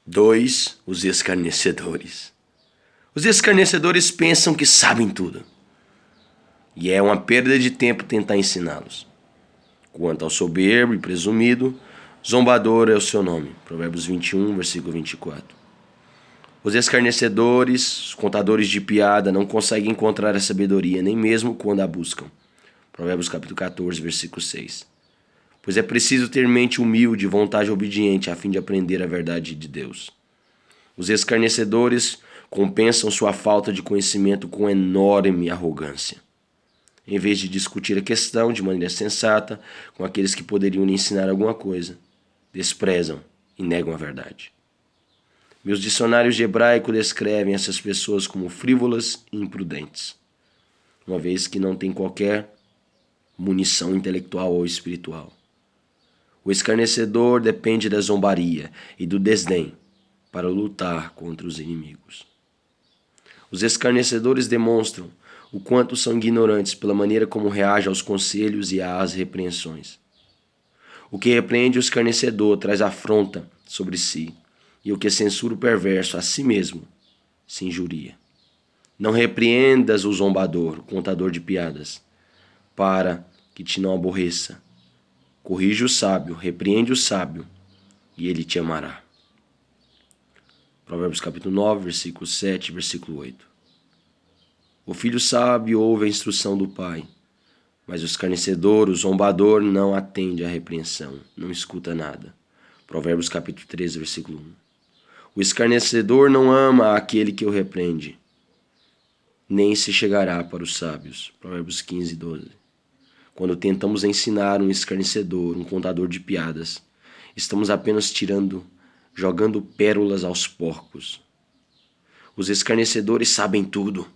2. Os escarnecedores. Os escarnecedores pensam que sabem tudo, e é uma perda de tempo tentar ensiná-los. Quanto ao soberbo e presumido, zombador é o seu nome. Provérbios 21, versículo 24. Os escarnecedores, os contadores de piada, não conseguem encontrar a sabedoria, nem mesmo quando a buscam. Provérbios capítulo 14, versículo 6. Pois é preciso ter mente humilde e vontade obediente a fim de aprender a verdade de Deus. Os escarnecedores compensam sua falta de conhecimento com enorme arrogância. Em vez de discutir a questão de maneira sensata com aqueles que poderiam lhe ensinar alguma coisa, desprezam e negam a verdade. Meus dicionários de hebraico descrevem essas pessoas como frívolas e imprudentes, uma vez que não têm qualquer munição intelectual ou espiritual. O escarnecedor depende da zombaria e do desdém para lutar contra os inimigos. Os escarnecedores demonstram o quanto são ignorantes pela maneira como reagem aos conselhos e às repreensões. O que repreende o escarnecedor traz afronta sobre si, e o que censura o perverso a si mesmo se injuria. Não repreendas o zombador, o contador de piadas, para que te não aborreça. Corrige o sábio, repreende o sábio, e ele te amará. Provérbios capítulo 9, versículo 7, versículo 8. O filho sábio ouve a instrução do pai, mas o escarnecedor, o zombador, não atende à repreensão, não escuta nada. Provérbios capítulo 13, versículo 1. O escarnecedor não ama aquele que o repreende, nem se chegará para os sábios. Provérbios 15, 12. Quando tentamos ensinar um escarnecedor, um contador de piadas, estamos apenas jogando pérolas aos porcos. Os escarnecedores sabem tudo.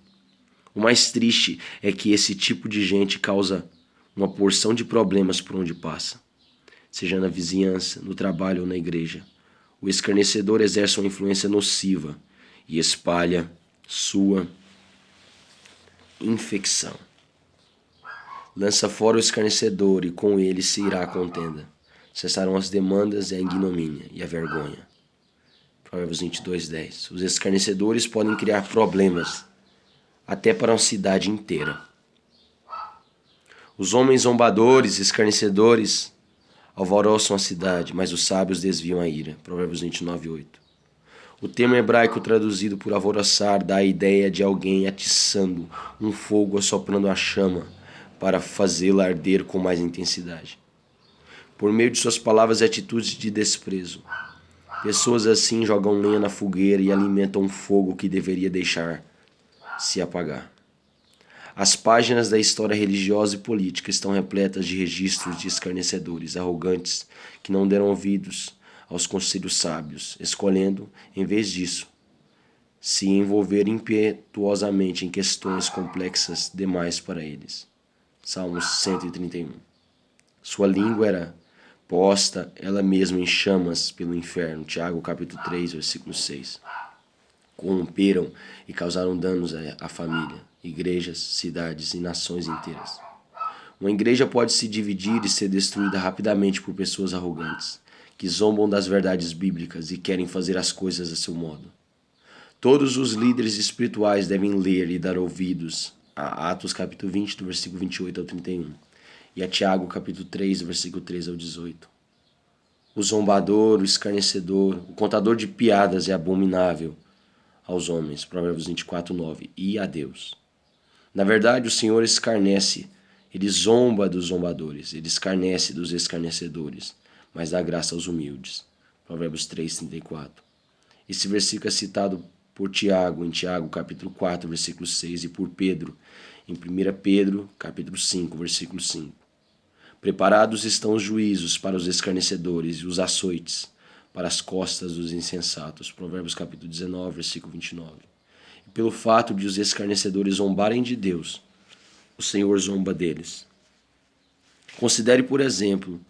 O mais triste é que esse tipo de gente causa uma porção de problemas por onde passa, seja na vizinhança, no trabalho ou na igreja. O escarnecedor exerce uma influência nociva e espalha sua infecção. Lança fora o escarnecedor e com ele se irá a contenda. Cessarão as demandas e a ignomínia e a vergonha. Provérbios 22, 10. Os escarnecedores podem criar problemas até para uma cidade inteira. Os homens zombadores, escarnecedores, alvoroçam a cidade, mas os sábios desviam a ira. Provérbios 29, 8. O termo hebraico traduzido por alvoroçar dá a ideia de alguém atiçando um fogo, assoprando a chama para fazê-la arder com mais intensidade. Por meio de suas palavras e atitudes de desprezo, pessoas assim jogam lenha na fogueira e alimentam um fogo que deveria deixar se apagar. As páginas da história religiosa e política estão repletas de registros de escarnecedores arrogantes que não deram ouvidos aos conselhos sábios, escolhendo, em vez disso, se envolver impetuosamente em questões complexas demais para eles. Salmos 131. Sua língua era posta ela mesma em chamas pelo inferno. Tiago capítulo 3, versículo 6. Corromperam e causaram danos à família, igrejas, cidades e nações inteiras. Uma igreja pode se dividir e ser destruída rapidamente por pessoas arrogantes, que zombam das verdades bíblicas e querem fazer as coisas a seu modo. Todos os líderes espirituais devem ler e dar ouvidos a Atos capítulo 20, do versículo 28 ao 31, e a Tiago capítulo 3, do versículo 13 ao 18. O zombador, o escarnecedor, o contador de piadas é abominável aos homens, Provérbios 24, 9, e a Deus. Na verdade, o Senhor escarnece, ele zomba dos zombadores, ele escarnece dos escarnecedores, mas dá graça aos humildes, Provérbios 3, 34. Esse versículo é citado por Tiago, em Tiago capítulo 4, versículo 6, e por Pedro, em 1 Pedro capítulo 5, versículo 5. Preparados estão os juízos para os escarnecedores e os açoites para as costas dos insensatos. Provérbios capítulo 19, versículo 29. E pelo fato de os escarnecedores zombarem de Deus, o Senhor zomba deles. Considere, por exemplo,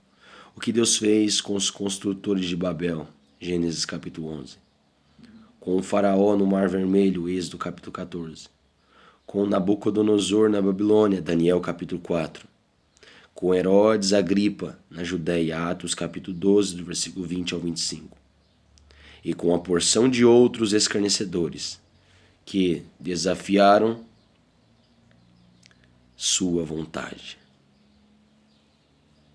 o que Deus fez com os construtores de Babel, Gênesis capítulo 11. Com o faraó no Mar Vermelho, Êxodo capítulo 14. Com Nabucodonosor na Babilônia, Daniel capítulo 4. Com Herodes Agripa na Judéia, Atos capítulo 12, do versículo 20 ao 25. e com a porção de outros escarnecedores que desafiaram sua vontade.